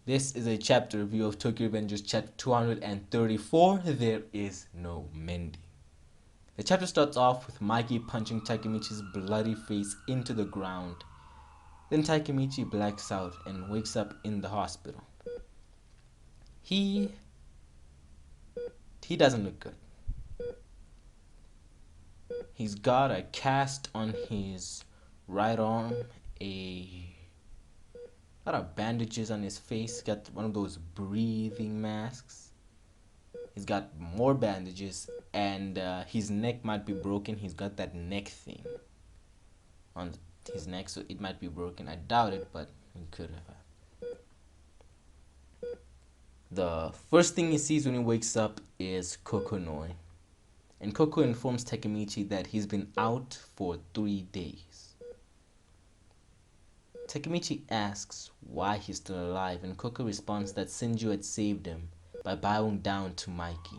This is a chapter review of Tokyo Revengers chapter 234. There is no mending. The chapter starts off with Mikey punching Takemichi's bloody face into the ground. Then Takemichi blacks out and wakes up in the hospital. He doesn't look good. He's got a cast on his right arm, a lot of bandages on his face. He's got one of those breathing masks. He's got more bandages, and his neck might be broken. He's got that neck thing on his neck, so it might be broken. I doubt it, but it could have. The first thing he sees when he wakes up is Kokonoi. And Koko informs Takemichi that he's been out for 3 days. Takemichi asks why he's still alive, and Koko responds that Senju had saved him by bowing down to Mikey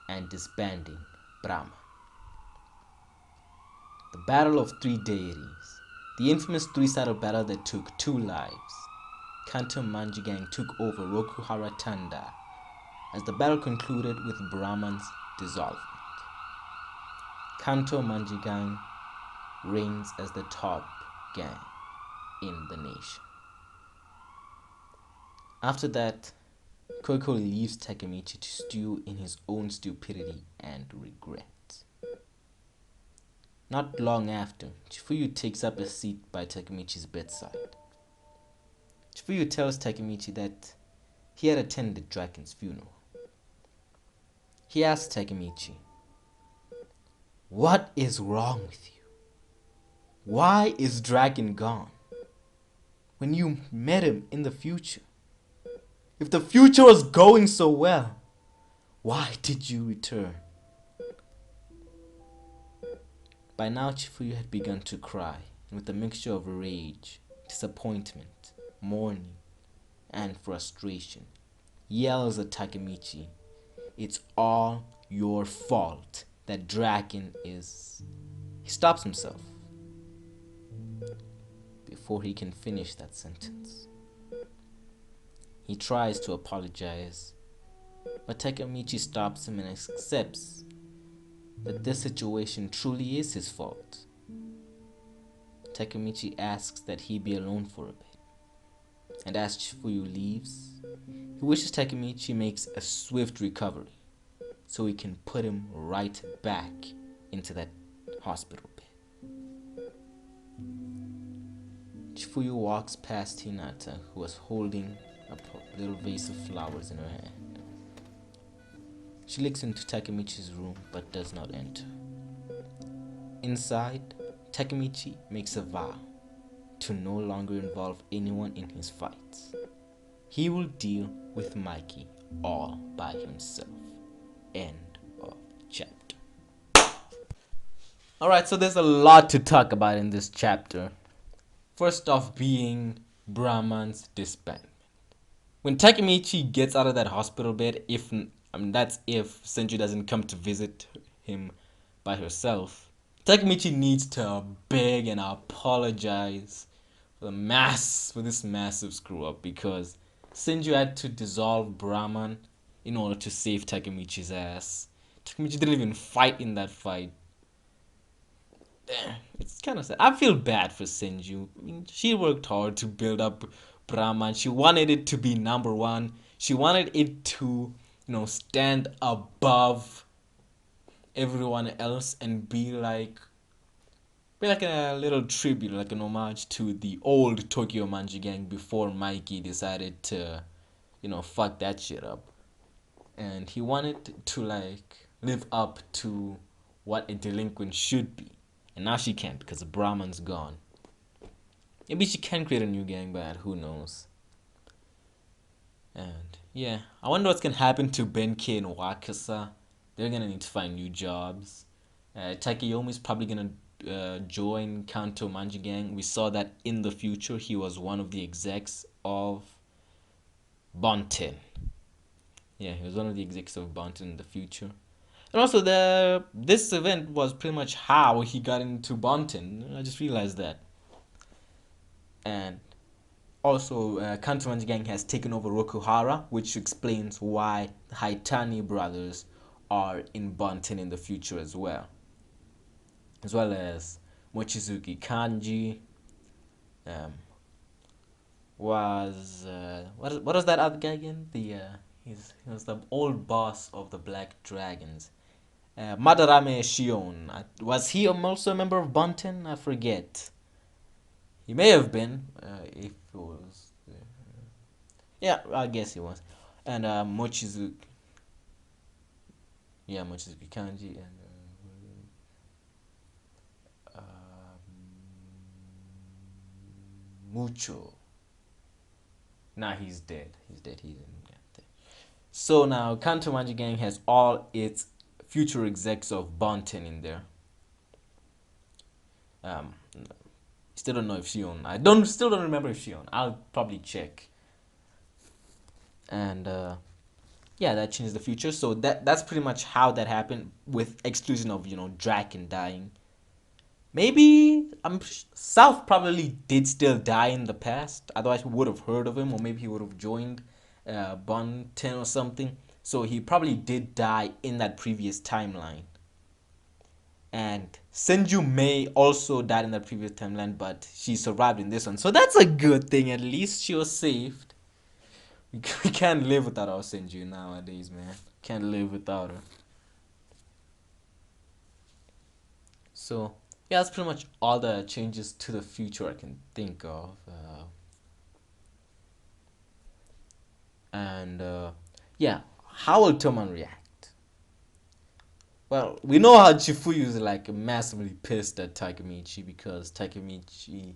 and disbanding Brahma. The Battle of Three Deities, the infamous three-sided battle that took 2 lives. Kanto Manjigang took over Rokuhara Tanda as the battle concluded with Brahman's dissolvement. Kanto Manjigang reigns as the top gang in the nation. After that, Koko leaves Takemichi to stew in his own stupidity and regret. Not long after, Chifuyu takes up a seat by Takemichi's bedside. Chifuyu tells Takemichi that he had attended Draken's funeral. He asks Takemichi, "What is wrong with you? Why is Draken gone? When you met him in the future, if the future was going so well, why did you return?" By now, Chifuyu had begun to cry, and with a mixture of rage, disappointment, mourning, and frustration, yells at Takemichi, "It's all your fault that Draken is..." He stops himself before he can finish that sentence. He tries to apologize, but Takemichi stops him and accepts that this situation truly is his fault. Takemichi asks that he be alone for a bit, and as Chifuyu leaves, he wishes Takemichi makes a swift recovery so he can put him right back into that hospital bed. Chifuyu walks past Hinata, who was holding a little vase of flowers in her hand. She looks into Takemichi's room but does not enter. Inside, Takemichi makes a vow to no longer involve anyone in his fights. He will deal with Mikey all by himself. End of chapter. Alright, so there's a lot to talk about in this chapter. First off being Brahman's disbandment. When Takemichi gets out of that hospital bed, that's if Senju doesn't come to visit him by herself, Takemichi needs to beg and apologize for this massive screw up, because Senju had to dissolve Brahman in order to save Takemichi's ass. Takemichi didn't even fight in that fight. It's kind of sad. I feel bad for Senju. I mean, she worked hard to build up Brahman. She wanted it to be number 1. She wanted it to, stand above everyone else and be like a little tribute, like an homage to the old Tokyo Manji gang before Mikey decided to, fuck that shit up. And he wanted to live up to what a delinquent should be. And now she can't because Brahman's gone. Maybe she can create a new gang, but who knows. And yeah, I wonder what's gonna happen to Benkei and Wakasa. They're gonna need to find new jobs. Takeyomi's probably gonna join Kanto Manji Gang. We saw that in the future he was one of the execs of Bonten. Yeah, he was one of the execs of Bonten in the future. And also, this event was pretty much how he got into Bonten. I just realized that. And Also, Kantoran's gang has taken over Rokuhara, which explains why the Haitani brothers are in Bunten in the future as well as Mochizuki Kanji. Um, was what was that other guy again? He was the old boss of the Black Dragons. Madarame Shion. Was he also a member of Bunten? I forget. He may have been. If it was. Yeah, I guess he was. And Mochizuki. Yeah, Mochizuki Kanji and Mucho. Nah, he's dead. He's dead. He didn't get there. So now Kanto Manji Gang has all its future execs of Bonten in there. Um, Still don't know if Shion. Still don't remember if Shion. I'll probably check. And yeah, that changed the future. So that's pretty much how that happened, with exclusion of Draken dying. Maybe South probably did still die in the past. Otherwise, we would have heard of him, or maybe he would have joined Bunten or something. So he probably did die in that previous timeline. And Senju Mei also died in that previous timeline, but she survived in this one. So that's a good thing. At least she was saved. We can't live without our Senju nowadays, man. Can't live without her. So yeah, that's pretty much all the changes to the future I can think of. And yeah, how will Toman react? Well, we know how Chifuyu is like massively pissed at Takemichi, because Takemichi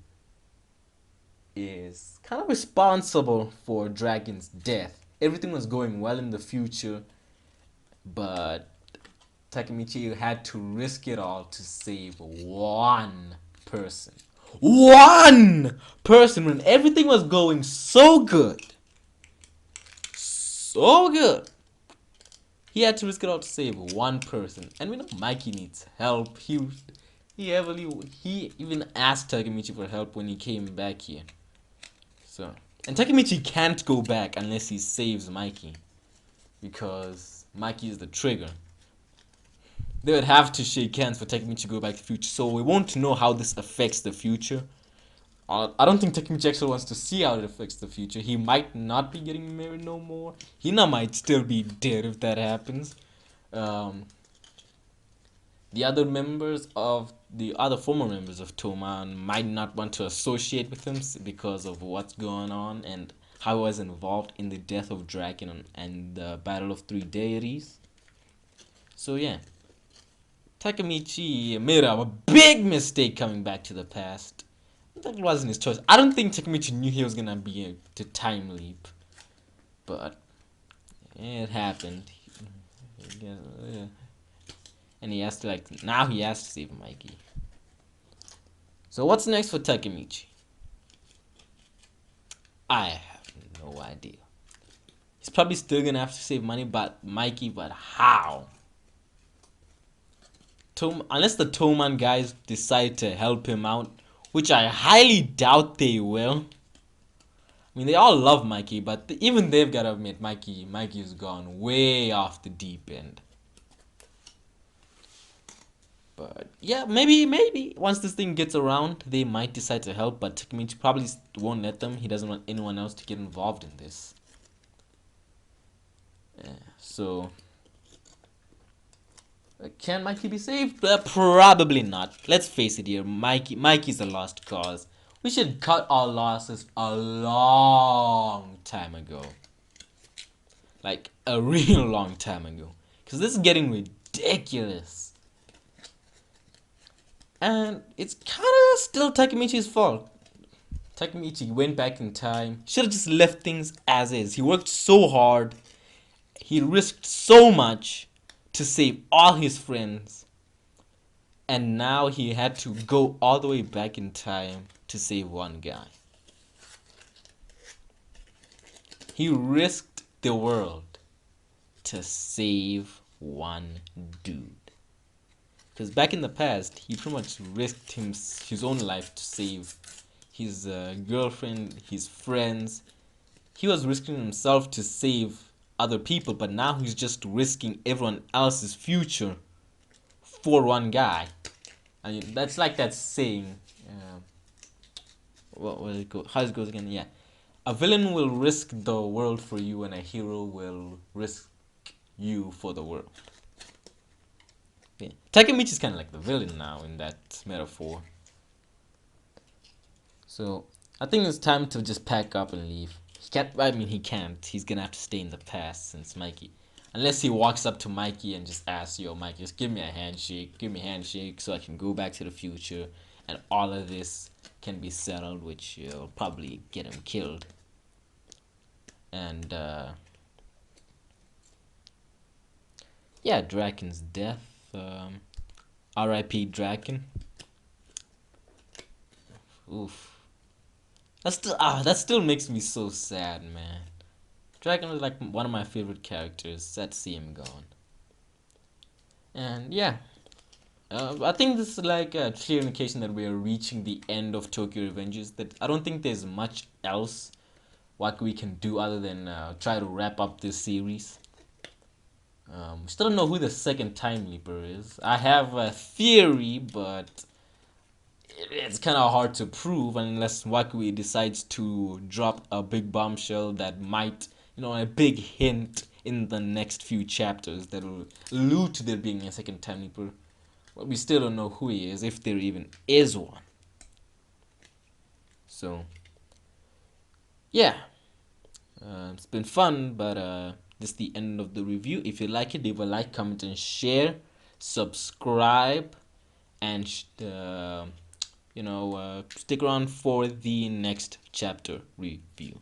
is kind of responsible for Dragon's death. Everything was going well in the future, but Takemichi had to risk it all to save one person. One person, when everything was going so good. So good. He had to risk it all to save one person. And we know Mikey needs help. He even asked Takemichi for help when he came back here. So, and Takemichi can't go back unless he saves Mikey, because Mikey is the trigger. They would have to shake hands for Takemichi to go back to the future. So we won't know how this affects the future. I don't think Takemichi actually wants to see how it affects the future. He might not be getting married no more. Hina might still be dead if that happens. Um, the other former members of Toman might not want to associate with him because of what's going on and how he was involved in the death of Draken and the Battle of Three Deities. So yeah, Takemichi made a big mistake coming back to the past. That wasn't his choice. I don't think Takemichi knew he was gonna be able to time leap, but it happened. Yeah. And he has to now he has to save Mikey. So what's next for Takemichi? I have no idea. He's probably still gonna have to save money, but Mikey, but how? Unless the Toman guys decide to help him out, which I highly doubt they will. I mean, they all love Mikey, but even they've got to admit Mikey's gone way off the deep end. But yeah, maybe once this thing gets around, they might decide to help. But Takemichi probably won't let them. He doesn't want anyone else to get involved in this. Yeah, so can Mikey be saved? Probably not. Let's face it here. Mikey's a lost cause. We should cut our losses a long time ago. Like a real long time ago. Because this is getting ridiculous. And it's kind of still Takemichi's fault. Takemichi went back in time. Should have just left things as is. He worked so hard. He risked so much to save all his friends. And now he had to go all the way back in time to save one guy. He risked the world to save one dude. Because back in the past, he pretty much risked his own life to save his girlfriend, his friends. He was risking himself to save other people, but now he's just risking everyone else's future for one guy. I mean, that's like that saying. What will it go? How it goes again? Yeah, a villain will risk the world for you, and a hero will risk you for the world. Yeah. Takemichi is kind of like the villain now in that metaphor. So I think it's time to just pack up and leave. He can't. I mean, he can't. He's gonna have to stay in the past since Mikey, unless he walks up to Mikey and just asks, "Yo, Mikey, just give me a handshake. Give me a handshake so I can go back to the future, and all of this can be settled," which will probably get him killed. And yeah, Draken's death. R.I.P. Draken. Oof. That still makes me so sad, man. Draken was like one of my favorite characters. Sad to see him gone. And yeah, I think this is like a clear indication that we are reaching the end of Tokyo Revengers. That I don't think there's much else what we can do other than try to wrap up this series. Still don't know who the second Time Leaper is. I have a theory, but it's kind of hard to prove unless Wakui decides to drop a big bombshell that might, a big hint in the next few chapters that will allude to there being a second Time Leaper. But we still don't know who he is, if there even is one. So, yeah, it's been fun, but this is the end of the review. If you like it, leave a like, comment, and share. Subscribe, and stick around for the next chapter review.